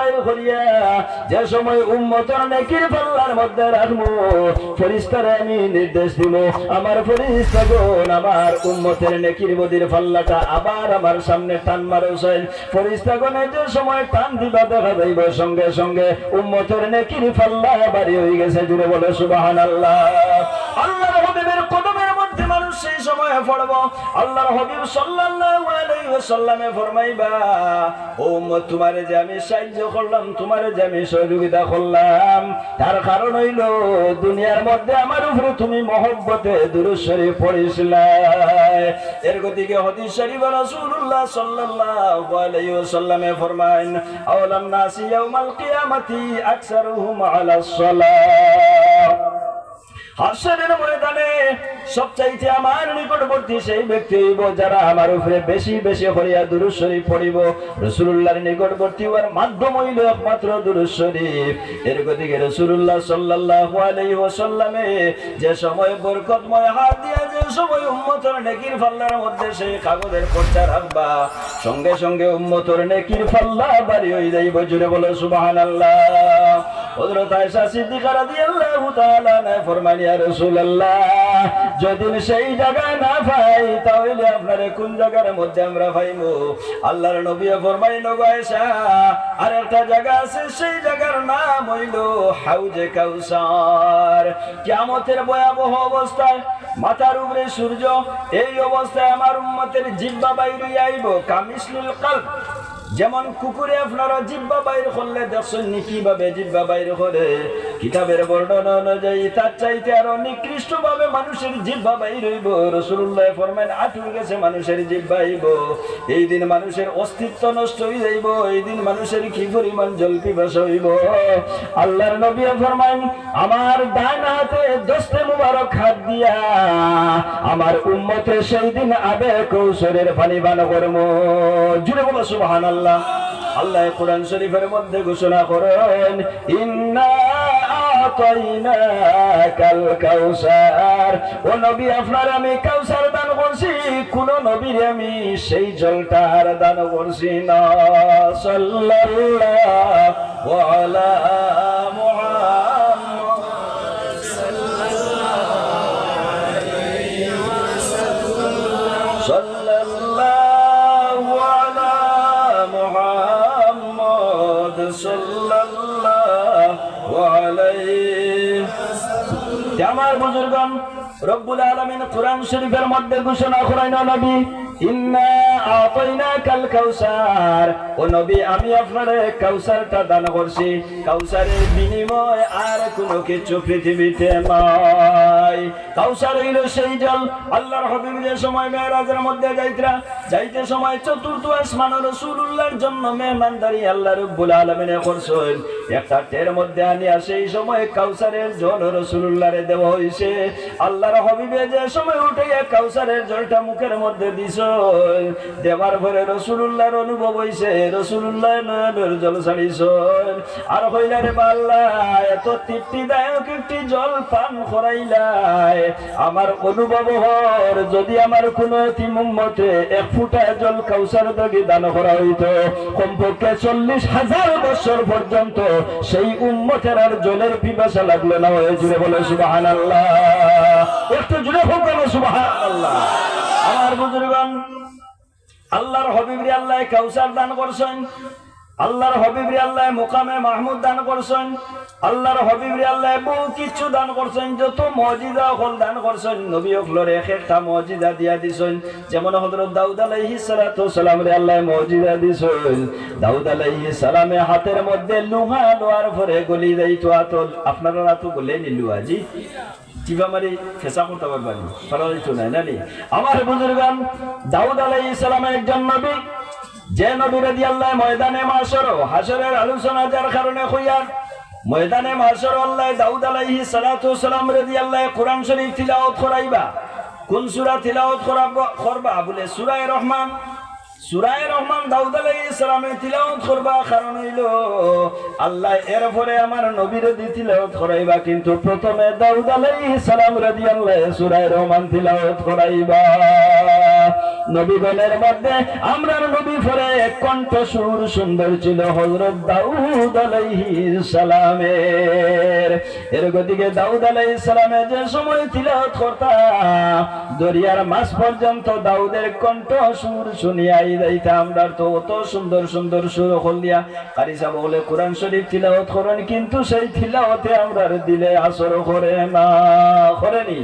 বাইর করিয়া যে সময় উম্মতের নেকির পাল্লার মধ্যে রাখবো, ফেরেশতারে আমি নির্দেশ দিব, আমার ফেরেশতাগণ আমার উম্মতের নেকির বদির পাল্লাটা আবার আমার সামনে টান মারছেন। ফেরেশতাগণে যে সময় টান দিবা দেখা যাইব সঙ্গে সঙ্গে উম্মতের নেকির পাল্লা বাড়ি হয়ে গেছে। জুড়ে বলে সুবহানাল্লাহ। আল্লাহর হাবিবের কদমের মধ্যে মানুষ সেই সময় পড়ব। আল্লাহর হাবিব সাল্লাল্লাহু আলাইহি ওয়াসাল্লামে ফরমাইবা, ও উম্মত, তোমারে যে আমি সাহায্য করলাম, তোমারে যে আমি সহযোগিতা করলাম, তার কারণ হইল দুনিয়ার মধ্যে আমার উপরে তুমি মহব্বতে দুরূদ শরীফ পড়িছিলা। এর গতিকে হাদিস শরীফে রাসূলুল্লাহ সাল্লাল্লাহু আলাইহি ওয়াসাল্লামে ফরমায়েন, আওলান নাসি ইয়াউমাল কিয়ামাতি আকসারুহুম আলাস সালাহ। হাসরের ময়দানে সবচাইতে আমার নিকটবর্তী সেই ব্যক্তি হইব যারা আমার উপরে বেশি বেশি করিয়া দুরূদ শরীফ পড়িব। রাসূলুল্লাহর নিকটবর্তী হওয়ার মাধ্যম হইল একমাত্র দুরূদ শরীফ। এর গতিকে রাসূলুল্লাহ সাল্লাল্লাহু আলাইহি ওয়াসাল্লামে যে সময় বরকতময় হাত দিয়া যে সময় উম্মতের নেকির পাল্লার মধ্যে সেই কাগজের পর্চা রাখবা, সঙ্গে সঙ্গে উম্মতের নেকির পাল্লা বাড়ি হয়ে যাইব। জুড়ে বলো সুবহানাল্লাহ। হযরত আয়েশা সিদ্দিকা রাদিয়াল্লাহু তাআলা আনহা ফরমান, ইয়া রাসূলুল্লাহ, যদি সেই জায়গায় না পাই তাহলে আপনারে কোন জায়গার মধ্যে আমরা পাইবো? আল্লাহর নবী ফরমাইলেন, গো আয়েশা, আর একটা জায়গা আছে, সেই জায়গার নাম হইল হাউজে কাউসার। কিয়ামতের ভয়াবহ অবস্থায় মাথার উপরে সূর্য, এই অবস্থায় আমার উম্মতের জিহ্বা বাইরে আইব কামিসলিল কলব। যেমন কুকুরে আপনারা জিহ্বা বাইর করলে দেখছেন কিভাবে জিহ্বা বাইর করে, কিতাবের বর্ণনা অনুযায়ী তার চাইতে আরো নিকৃষ্ট ভাবে মানুষের জিহ্বা বাইর হইব। রাসূলুল্লাহ ফরমায়েন, আটুর গেছে মানুষের জিহ্বা হইব। এই দিন মানুষের অস্তিত্ব নষ্ট হয়ে যাইব। এই দিন মানুষের কি পরিমাণ জল পিপাসা হইব। আল্লাহর নবী ফরমায়েন, আমার ডান হাতে দস্তে মুবারক হাত দিয়া আমার উম্মতে সেই দিন আবে কৌশলের পানি পান করব। জুড়ে বলো সুবহানাল্লাহ। আল্লাহ কোরআন শরীফের মধ্যে ঘোষণা করেন, ইন্না আতাইনাকাল কাউসার। ও নবী, আপনার আমি কাউসার দান করছি, কোন নবীর আমি সেই জলটার দান করছি না। সাল্লাল্লাহু আলা মুহাম্মদ সাল্লাল্লাহু আলা মুহাম্মদ সাল্লাল্লাহু আলাইহি। আমার বুজুর্গণ, রব্বুল আলামিন কোরআন শরীফের মধ্যে ঘোষণা করেন, নবী, ইন্না আতাইনাকাল কাউসার। ও নবী, আমি আপনারে কাউসারটা দান করছি। কাউসারের বিনিময় আর কোনো কিছু পৃথিবীতে নাই। কাউসার হইল সেই জল। আল্লাহর হাবিব যে সময় মেরাজের মধ্যে যাইতে সময় চতুর্থ আসমান রাসূলুল্লাহর জন্য মেহমানদারি আল্লাহ রাব্বুল আলামিন করছেন। একটা টের মধ্যে আনিয়া সেই সময় কাউসারের জল রাসূলুল্লাহরে দেওয়া হইছে। আল্লাহর হাবিবে যে সময় উঠে কাউসারের জলটা মুখের মধ্যে দিছ, দেওয়ার পরে রাসূলুল্লাহর অনুভব হইছে, রাসূলুল্লাহ নয়নের জল ছাড়িছেন। আর কইলা, রে আল্লাহ, এত তৃপ্তিদায়ক একটি জল পান করাইলাই, আমার অনুভব হর যদি আমার কোন এতিম উম্মতে এক ফুটা জল কাউসার দাগে দান করা হইত, কমপক্ষে 40,000 বছর পর্যন্ত সেই উম্মতের আর জলের পিপাসা লাগলো না। হয়ে জুড়ে বলে সুবহানাল্লাহ। একটু জুড়ে হোক বলো সুবহানাল্লাহ। আমার বুজুর্গণ, আল্লাহর হাবিবরে আল্লাহ কাউসার দান করছেন। আল্লাহর হাবিবরে আল্লাহ মুকামে মাহমুদ দান করছেন। আল্লাহর হাবিবরে আল্লাহ বহু কিছু দান করছেন। যত মুজিজা হল দান করছেন, নবী হকলর এক একটা মুজিজা দিয়া দিছেন। যেমন হযরত দাউদ আলাইহিস সালাতু সালাম রে আল্লাহ মুজিজা দিছেন। দাউদ আলাইহিস সালামে হাতের মধ্যে লোহা লোয়ার পরে গলি যাইতো আতল। আপনারা তো গলে নিলু আজি জিবা মারি ফেসা করতে পারবেন, পারাইতো নাই নানি। আমার বুজুর্গান, দাউদ আলাইহিস সালাম একজন নবী, যে নবী রাদিয়াল্লাহু ময়দানে মাশর হাশরের আলোচনা যার কারণে কইয়ার ময়দানে মাশর আল্লাহ দাউদ আলাইহিস সালাতু সালাম রাদিয়াল্লাহু কোরআন শরীফ তিলাওয়াত করাইবা। কোন সূরা তিলাওয়াত করবা? বলে সূরা রহমান। সূরা রহমান দাউদ আলাইহিস সালামে তিলাওয়াত করবা কারণ হইল আল্লাহ এর পরে আমার নবীর তিলাওয়াত করাইবা, কিন্তু প্রথমে দাউদ আলাইহিস সালাম রাদিয়াল্লাহু সূরা রহমান তিলাওয়াত করাইবা। নবীগণের মধ্যে আমরার নবী পরে কণ্ঠ সুর সুন্দর ছিল হযরত দাউদ আলাইহিস সালামের। এর গতিকে দাউদ আলাইহিস সালামে যে সময় তিলাওয়াত করতা দরিয়ার মাছ পর্যন্ত দাউদের কণ্ঠ সুর শুনিয়াই যাইতা। আমরা তো অত সুন্দর সুন্দর সুর হল দিয়া কারি সাহেব বলে কোরআন শরীফ তিলাওয়াত করেন, কিন্তু সেই তিলাওয়াতে আমরার দিলে আসর করে না, করেনি।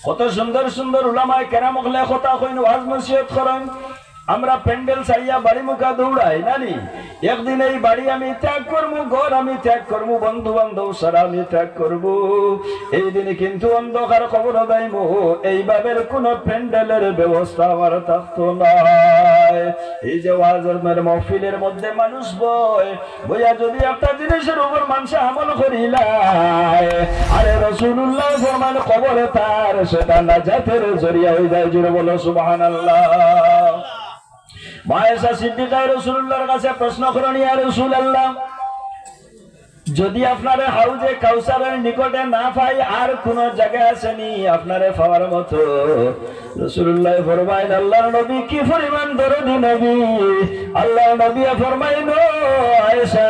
কত সুন্দর সুন্দর উলামায়ে কেরাম হলে কথা কইন, ওয়াজ নসিহত করেন, আমরা প্যান্ডেল সাইয়া বাড়ি মুখা দৌড়াই নানি। একদিন এই বাড়ি আমি ত্যাগ করবো, ঘর আমি ত্যাগ করবো, বন্ধু বান্ধব সারা আমি ত্যাগ করবো, এই দিনে কিন্তু অন্ধকার খবর দেয়মো, এইভাবে কোন প্যান্ডেলের ব্যবস্থা আমার থাকতো না। এই যে ওয়াজের মাহফিলের মধ্যে মানুষ বইয়া যদি একটা জিনিসের উপর মানুষ আমল করিলাই, আরে রাসূলুল্লাহ ফরমান কবরে তার সেটা নাজাতের জরিয়া হয়ে যায়। জুড়ে বলো সুবহানাল্লাহ। মায়েশা সিদ্দিকা রাসূলুল্লাহর কাছে প্রশ্ন করেন, ইয়া রাসূলুল্লাহ, যদি আপনারে হাউজে কাউসারের নিকটে না পাই আর কোন জায়গা আসেনি আপনারে পাওয়ার মতো? রাসূলুল্লাহ ফরমাইলেন, আল্লাহর নবী কি পরিমাণ দরদি নবী! আল্লাহর নবী ফরমাইলেন, আয়েশা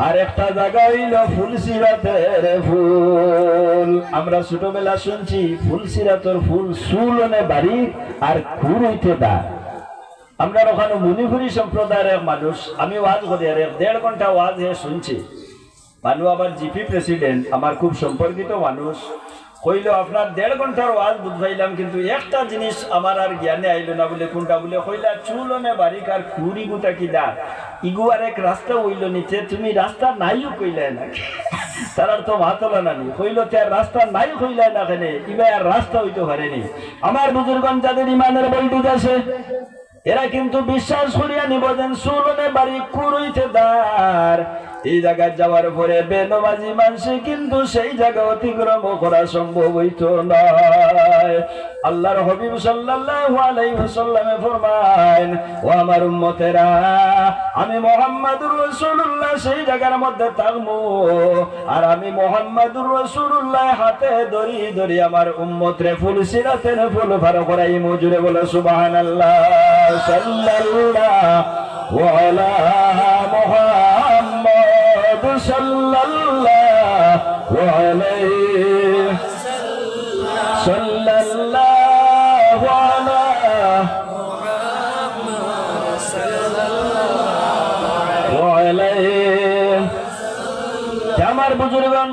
আর একটা জায়গা হইল ফুলসিরাতের ফুল। আমরা ছোটবেলা শুনছি ফুলসিরাতের ফুল সুলনে বাড়ি আর কুড়িতে দা। আমরা ওখানে মুনিফুরি সম্প্রদায়ের এক মানুষ, আমি ওয়াজ করি আর 1.5 ঘন্টা ওয়াজ শুনছি। মানুষ আবার জিপি প্রেসিডেন্ট, আমার খুব সম্পর্কিত মানুষ, কইল আপনার 1.5 ঘন্টার ওয়াজ বুঝাইলাম, কিন্তু একটা জিনিস আমার আর জ্ঞানে আইল না। বলে কোনটা? বলে কইলা চুলনে বারিক আর কুড়ি গুটা কিনা ইগু আর এক রাস্তা হইল নিচে, তুমি রাস্তা নাইও কইলে না। তার তো মাতলা নানি কইল তার রাস্তা নাই কইলে না, কেন ইবা আর রাস্তা হইতে পারেনি। আমার বুজুর্গন যাদের ইমানের বলটুক আছে এরা কিন্তু বিশ্বাস করিয়া নিবেদন সুলনে বাড়ি কুড়ইতে দার। এই জায়গায় যাওয়ার পরে বেনবাজি মানুষ কিন্তু সেই জায়গা অতিক্রম করা সম্ভব হইত নয়। আল্লাহর হাবিব সাল্লাল্লাহু আলাইহি ওয়াসাল্লামে ফরমান, ও আমার উম্মতেরা, আমি মুহাম্মাদুর রাসূলুল্লাহ সেই জায়গার মধ্যে থাকবো, আর আমি মুহাম্মাদুর রাসূলুল্লাহ হাতে ধরি ধরি আমার উম্মতরে ফুলসিরাতের ফুল পার করাই। মজুরে বলে সুবহানাল্লাহ। সাল্লাল্লাহু আলা মুহাম্মাদ সাল্লাল্লাহু আলাইহি সাল্লাল্লাহু আলা মুহাম্মাদ সাল্লাল্লাহু আলাইহি। আমার বুজুর্গন,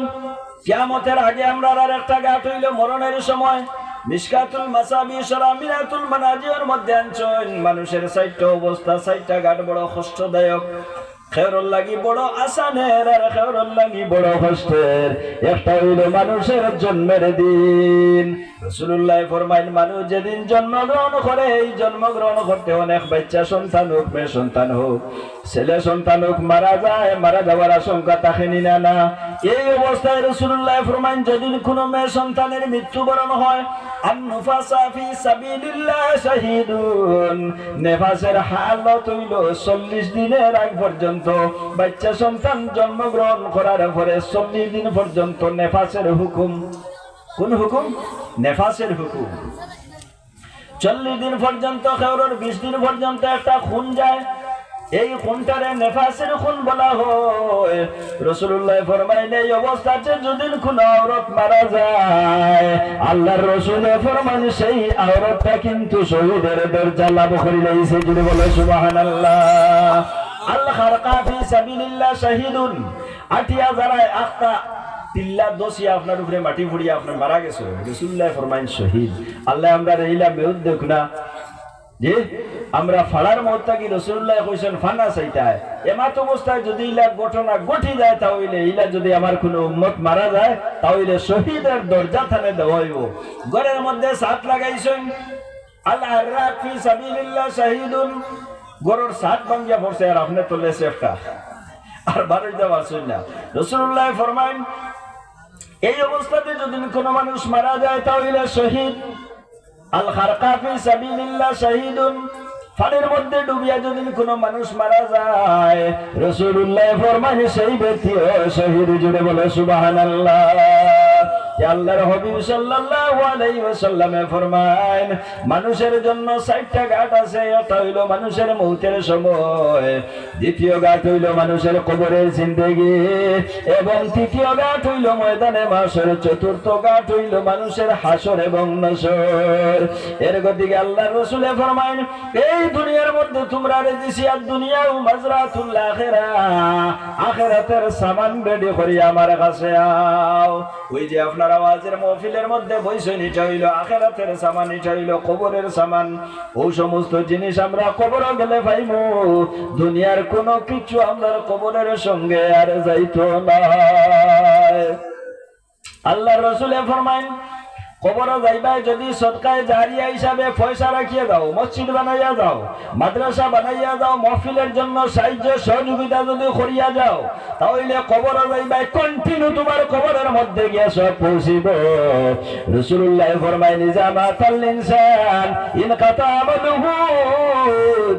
কিয়ামতের আগে আমরা আর একটা ঘাট হইল মরণের সময়। মিশকাতুল মাসাবি শারামিনাতুল মানাজির মধ্যে আনছেন মানুষের 4টা অবস্থা, 4টা ঘাট বড় কষ্টদায়ক। খেয়রুল লাগি বড় আসানের আর খেয়রুল লাগি বড় কষ্টের। একটা হইল মানুষের জন্মের দিন। রাসূলুল্লাহ ফরমাইলেন, মানুষ যেদিন জন্মগ্রহণ করে, এই জন্মগ্রহণ করতে অনেক বাচ্চা সন্তান হোক, মেয়ে সন্তান হোক, ছেলে সন্তান হোক, মারা যায়, মারা যাওয়ার আশঙ্কা থাকেনি না না। এই অবস্থায় রাসূলুল্লাহ ফরমাইলেন, যেদিন কোনো মেয়ে সন্তানের মৃত্যুবরণ হয়, আন-নুফাসা ফি সাবিলিল্লাহ শাহীদুন, নেফাসের হালত হইল 40 দিনের আগ পর্যন্ত। বাচ্চা সন্তান জন্মগ্রহণ করার পরে 40 দিন পর্যন্ত নেফাসের হুকুম। কোন হুকুম? নেফাসের হুকুম। 40 দিন পর্যন্ত, খেয়রর 20 দিন পর্যন্ত একটা খুন যায়, এই খুনটারে নেফাসের খুন বলা হয়। রাসূলুল্লাহ ফরমাইলেন, এই অবস্থাতে যদি কোন আওরত মারা যায়, আল্লাহর রাসূল ফরমান সেই আওরতটা কিন্তু শহীদের দরজা লাভ করে লইছে। যদি বলে সুবহানাল্লাহ। আল খারকা ফি সাবিলিল্লাহ শাহীদুন, আটিয়া যারা আখতা তিল্লা দোষিয়া আপনার উপরে মাটি ফুড়িয়া আপনার মারা গেছে, রাসূলুল্লাহ ফরমাইন শহীদ। আল্লাহ আমরা রইলা বেউদ দেখ না যে আমরা ফাড়ার মধ্যে কি রাসূলুল্লাহ কইছেন ফানা চাইতায়। এমাত অবস্থায় যদি ইলা ঘটনা ঘটি যায়, তাহলে ইলা যদি আমার কোনো উম্মত মারা যায়, তাহলে শহীদের দরজা থানে দেওয়া হইব। ঘরের মধ্যে সাত লাগাইছেন, আল আররাক ফি সাবিলিল্লাহ শাহীদুন, গরুর সাত ভাঙ্গিয়া পড়ছে আর আপনি তোলে সেফটা আর বাড়ি যাওয়া শুন না। রাসূলুল্লাহ ফরমাইন, এই অবস্থাতে যদি কোনো মানুষ মারা যায়, তাহলে শহীদ। আল খারকা ফি সাবিলিল্লাহ শাহীদুন পানির মধ্যে ডুবিয়া যদি কোনো মানুষ মারা যায়, রাসূলুল্লাহ ফরমায় সেই ব্যক্তি শহীদ। জুড়ে বলে সুবহানাল্লাহ। আল্লাহর হাবিব সাল্লাল্লাহু আলাইহি ওয়াসাল্লাম ফরমান, মানুষের জন্য 60টা ঘাট আছে। একটা হইল মানুষের মৌতের সময়, দ্বিতীয় ঘাট হইল মানুষের কবরের জিন্দেগি, এবং তৃতীয় ঘাট হইল ময়দানে মাশর, চতুর্থ ঘাট হইল মানুষের হাসর এবং নসর। এর গতিকে আল্লাহর রাসূল ফরমান, এই দুনিয়ার মধ্যে তোমরা দিছি আর দুনিয়া ও মাজরাতুল আখিরাহ, আখিরাতের সামান রেডি করি আমার কাছে আও। ওই যে আপনার আওয়াজের মাহফিলের মধ্যে বইছেন, এটা হইল আখিরাতের সামান, এটা হইল কবরের সামান। ও সমস্ত জিনিস আমরা কবর গেলে পাইমু, দুনিয়ার কোনো কিছু আমরা কবরের সঙ্গে আর যাইতো না। আল্লাহর রাসূল ফরমায়, কবর যাইবা যদি সদকায়ে জারিয়া হিসাবে পয়সা রাখিয়ে দাও, মসজিদ বানাইয়া দাও, মাদ্রাসা বানাইয়া দাও, মাহফিলের জন্য সাহায্য সহযোগিতা যদি করিয়া যাও, তাহলে কবর যাইবা কন্টিনিউ তোমার কবরের মধ্যে গিয়া সব পৌঁছিব। রাসূলুল্লাহ ফরমায়, নিজামাতাল ইনসান ইন কাতা আমালুহু,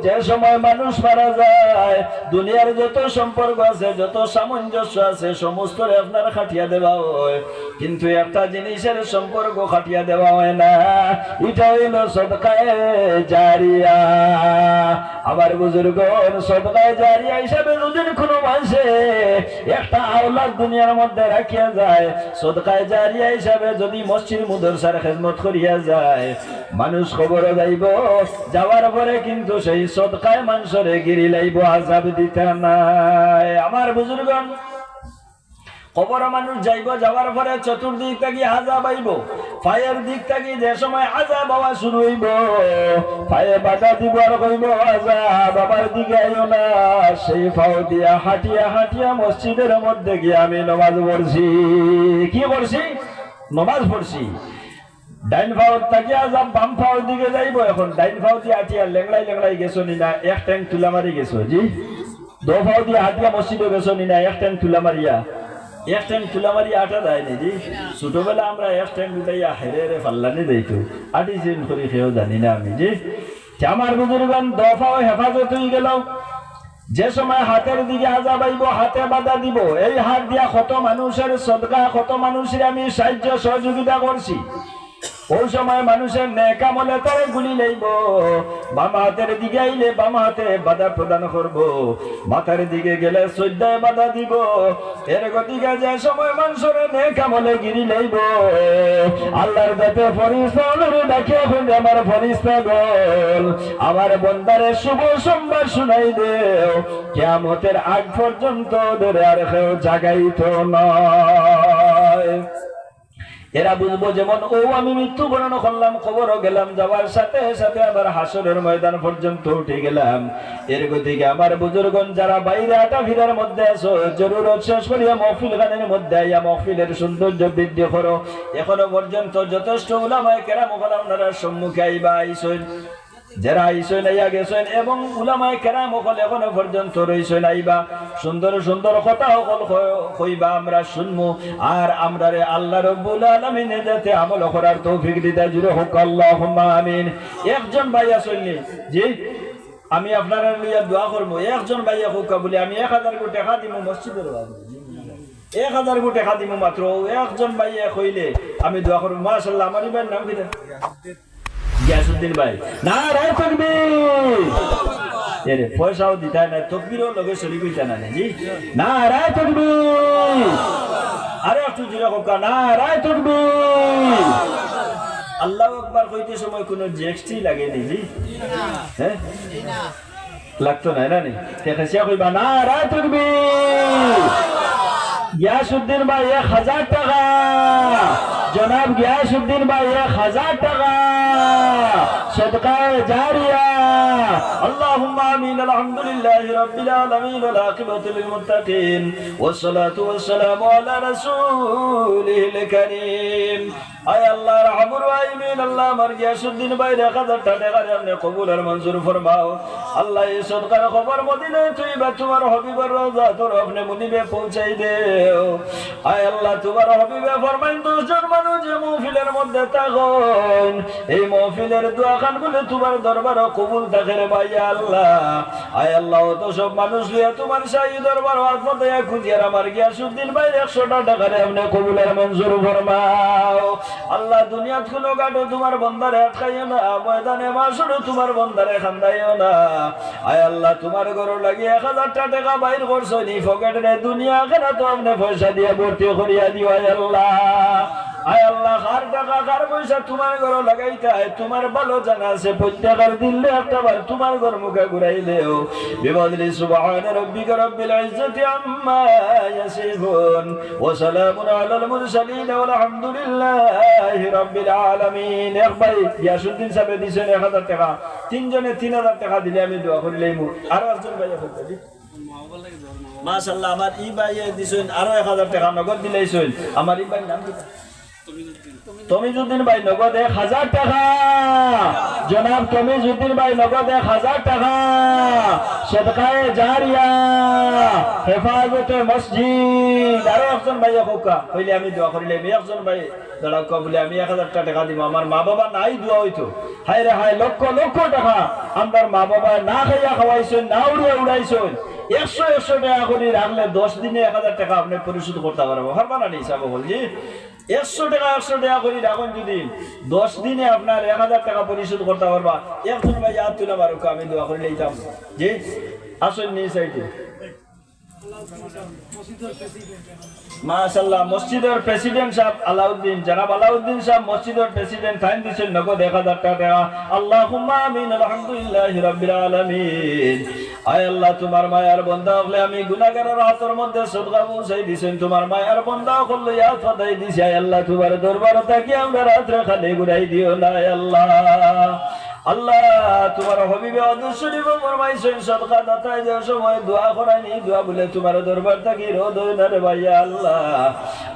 যে সময় মানুষ মারা যায় দুনিয়ার যত সম্পর্ক আছে, যত সামঞ্জস্য আছে, সমস্ত আপনার খাটিয়া দেওয়া হয়, কিন্তু একটা জিনিসের সম্পর্ক খাটিয়া দেওয়া হয় না, এটা হইল সদকায়ে জারিয়া। আমার বুজুর্গণ, সদকায়ে জারিয়া হিসাবে যদি কোনো মানুষে একটা আওলাদ দুনিয়ার মধ্যে রাখিয়া যায়, সদকায়ে জারিয়া হিসাবে যদি মসজিদ মাদ্রাসার খেদমত করিয়া যায়, মানুষ খবর যাইব, যাওয়ার পরে কিন্তু সেই সদকায় মানুষরে গিরি লাইব, আযাব দিতে নাই। আমার বুজুর্গণ, কবর মানুষ যাইব, যাওয়ার পরে চতুর্দিক থেকে আযাব আইব, পায়ের দিক থেকে যে সময় আযাব হওয়া শুরু হইব, পায়ে বাধা দিব আর কইব আযাব আমার দিকে আইও না। সেই পাও দিয়া হাঁটিয়া হাঁটিয়া মসজিদের মধ্যে গিয়ে আমি নামাজ পড়ছি। কি করছি? নামাজ পড়ছি। ডাইন পাও থেকে আযাব বাম পাও দিকে যাইব। এখন ডাইন পাও দিয়ে হাঁটিয়া লেংলাই লেংলাই গেছো নি না, এক ট্যাং তুলা মারি গেছো? জি। দো পাও দিয়ে হাঁটিয়া মসজিদে গেছো নি না, এক ট্যাং তুলা মারিয়া? এক ট্যাং তুলা মারি আটা দেয় নি। জি। ছোটবেলা আমরা এক ট্যাং দুটাইয়া হেরে হেরে ফাল্লানি দিইতো, আটি চিন করে খেয়েও জানি না আমি। জি। আমার বুজুর্গান দফাও হেফাজত হয়ে গেল। যে সময় হাতের দিকে আযাব আইব, হাতে বাধা দিব, এই হাত দিয়া কত মানুষের সদকা, কত মানুষের আমি সাহায্য সহযোগিতা করছি। ওই সময় মানুষের নেক আমলে তারে গুলি লইব। বাম হাতের দিকে আইলে বাম হাতে বাধা প্রদান করব, মাথার দিকে গেলে সজ্জায় বাধা দিব। এর গতিকে যে সময় মানুষের নেক আমলে গিরি লইব, আল্লাহর কাছে ফরিস্তাদের ডাকে এখন আমার ফরিস্তাগণ আমার বন্দারে শুভ সংবাদ শুনাই দেও, কিয়ামতের আগ পর্যন্ত ওদের আর কেউ জাগাইতো নয়। এরা বুঝবো যেমন ও আমি মৃত্যুবরণ করলাম, খবরও গেলাম, যাওয়ার সাথে সাথে আবার হাসরের ময়দান পর্যন্ত উঠে গেলাম। এর গতিকে আমার বুজুর্গণ যারা বাইরে আটা ভিড়ের মধ্যে আছো, জরুরত শেষ করিয়া মহফিল গানের মধ্যে আইয়া মহফিলের সৌন্দর্য বৃদ্ধি করো। এখনো পর্যন্ত যথেষ্ট উলামায়ে কেরাম আপনারা সম্মুখে আইবা আইসেন, যারা আইসেন আইয়া গেছেন, এবং উলামায়ে কেরাম সকল এখনো পর্যন্ত রইছেন আইবা। সুন্দর সুন্দর কথা সকল কইবা, আমরা শুনবো। আর আমরা আল্লাহ রব্বুল আলামিন যাতে আমল করার তৌফিক দিতে জুড়ে হোক, আল্লাহুম্মা আমিন। একজন ভাই আসেননি, জি আমি আপনারা লইয়া দোয়া করবো। একজন ভাইয়া হোক বলে আমি 1000 কোটি টাকা দিব মসজিদের, 1000 কোটি টাকা দিব মাত্র। একজন ভাইয়া কইলে আমি দোয়া করবো। মাশাআল্লাহ। আমার ভাইয়ের নাম কি? গিয়াসউদ্দিন ভাই। নারায়ে তাকবীর। এরে পয়সাও দিতা না, তাকবীরও লগে চলি কইতা না। জি নারায়ে তাকবীর। আরে একটু জোরে হোক, নারায়ে তাকবীর। আল্লাহু আকবার কইতে সময় কোনো জিএসটি লাগে নি? জি হ্যাঁ লাগতো না না নি? তেখাসিয়া কইবা নারায়ে তাকবীর। গিয়াসউদ্দিন ভাই 1000 টাকা, জনাব গিয়াসউদ্দিন ভাই 1000 টাকা সদকায়ে জারিয়া। আল্লাহুম্মা আমিন। আলহামদুলিল্লাহি রাব্বিল আলামিন ওয়াল আকিবাতু লিল মুত্তাকিন ওয়াসসালাতু ওয়াসসালামু আলা রাসূলিল কারীম। আয় আল্লাহ রাহমুর রাহিমিন, আল্লাহ আমার গিয়াসউদ্দিন ভাই 1000 টাকা আপনি কবুল আর মঞ্জুর ফরমাও। আল্লাহ এই সদকার খবর মদিনায় তুইবা তোমার হাবিবের রওজা তোর আপনি মুনিবে পৌঁছাই দেও। আয় আল্লাহ তোমার হাবিবে ফরমাইন 10 জন মানুষ যে মাহফিলের মধ্যে থাকুন, এই মাহফিলের দোয়া খানগুলো তোমার দরবারে কবুল কবুল থাকে রে ভাই আল্লাহ। আয় আল্লাহ তো সব মানুষ লিয়া তোমার শাহী দরবার ওয়াজতে খুঁজিয়ার আমার গিয়াসউদ্দিন ভাই 100টা টাকা রে আপনি কবুলের মঞ্জুর ফরমাও। আল্লাহ দুনিয়াত কোনো গাটো তোমার বন্দারে আটকাইও না, ময়দানে মাসুরও তোমার বন্দারে খান্দাইও না। আয় আল্লাহ তোমার ঘর লাগি 1000টা টাকা বাইর করছো নি পকেটে, দুনিয়া কেন তো আপনি পয়সা দিয়ে ভর্তি করিয়া দিও। আয় আল্লাহ, আয় আল্লাহ কার টাকা কার পয়সা তোমার ঘর লাগাইতে হয় তোমার ভালো জানা আছে। প্রত্যেকের দিলে একটা বার তোমার ঘর মুখে ঘুরাইলেও বিবদলি সুবহান রাব্বিকা রাব্বিল ইজ্জাতি আম্মা ইয়াসিফুন ওয়া সালামুন আলাল মুরসালিন ওয়াল হামদুলিল্লাহি রাব্বিল আলামিন। এক ভাই গিয়াসউদ্দিন সাহেব দিছেন 1000 টাকা, তিনজনে 3000 টাকা দিলে আমি দোয়া করিলেই আরো একজন ভাই বলতে মাশাআল্লাহ আমার ই ভাই দিছেন আরো 1000 টাকা নগদ দিলেইছেন। আমার ই ভাই নাম কি? তমিজউদ্দিন ভাই নগদ 1000 টাকা। জনাব তমিজউদ্দিন ভাই নগদ 1000 টাকা। সদকায়ে জারিয়া, হেফাজতে মসজিদ। আরো একজন ভাই কোকা হইলে আমি দোয়া করিলে একজন ভাই দাঁড়াও বলে আমি 1000 টাকা দিব। আমার মা বাবা নাই দোয়া হইতো, হায় রে হায় লক্ষ লক্ষ টাকা আমার মা বাবা না খাইয়া খাওয়াইছেন, না উড়িয়া উড়াইছেন। 100 টাকা করে রাখলে 10 দিনে 1000 টাকা আপনি পরিশোধ করতে পারবো। হারবা না নিসা বলছি 100 টাকা করে রাখুন, যদি 10 দিনে আপনার 1000 টাকা পরিশোধ করতে পারবা। একজন ভাই হাত তুলে পারুক আমি দোয়া করে লইতাম। জি আসুন নিয়ে সাইডে। মাশাআল্লাহ মসজিদের প্রেসিডেন্ট সাহেব আলাউদ্দিন, জনাব আলাউদ্দিন সাহেব মসজিদের প্রেসিডেন্ট ফাইন দিয়েছেন নগদ 1000 টাকা। আল্লাহুম্মা আমিন আলহামদুলিল্লাহি রাব্বিল আলামিন। আয় আল্লাহ তোমার মায়ার বান্দা হলে আমি গুনাহগারের হাতের মধ্যে সদকা পৌঁছাই দিছেন, তোমার মায়ার বান্দা হলে ইয়া ফাদাই দিছি। আয় আল্লাহ তোমার দরবারে থাকি আমরা রাত্রে খালি ঘুরাই দিও না। আয় আল্লাহ, আল্লাহ তোমার হাবিবে অদর্শনীয় ফরমাইছেন সদকা দাতায় যে সময় দোয়া করায়নি, দোয়া বলে তোমার দরবার থাকি রোদ না রে ভাই আল্লাহ।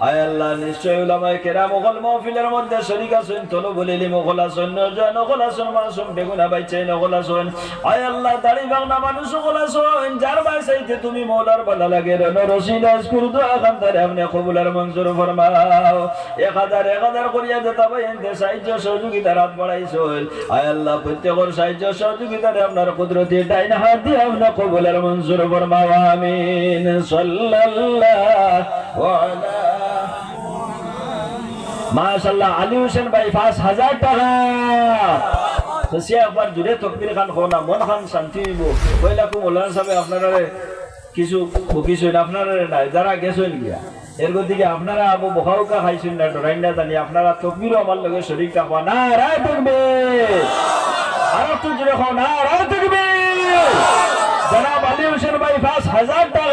আয় আল্লাহ নিশ্চয় উলামায়ে কেরাম ওগল মাহফিলের মধ্যে শরীক আছেন, তলো বলিলি মোগল আছেন, নরজান ওগল আছেন, মাসুম বেগুনা বাইছে ওগল আছেন। আয় আল্লাহ দাড়ি ভাঙনা মানুষ ওগল আছেন, যার বাইসাইতে তুমি মওলার ভালো লাগে রন রসিল আজকুর দোয়া খান্দারে আপনি কবুলের মঞ্জুর ফরমাও। 1000 করিয়া দেতা ভাই এনতে সাহায্য সহযোগিতার হাত বাড়াইছেন। আয় আল্লাহ প্রত্যেকের সাহায্য সহযোগিতারে আপনার কুদরতি ডাইন হাত দিয়ে আপনার কবুলের মঞ্জুর ফরমাও। আমিন। সাল্লাল্লাহু আলা মাশাআল্লাহ আলী হোসেন ভাই 5000 টাকা। তো সে একবার জুড়ে তকবীর খান খোনা মন খান শান্তি হইব। কইলাকু মৌলানা সাহেব আপনারা কিছু বকিছেন, আপনারা নাই যারা গেছেন গিয়া এর দিকে আপনারা আবু বখাউকা খাইছেন না ডরাই না জানি আপনারা তকবীরও আমার লগে শরীক থাকবা না। রায় তকবীর আর একটু জুড়ে খাও না। রায় তকবীর। জনাব আলী হোসেন ভাই 5000 টাকা।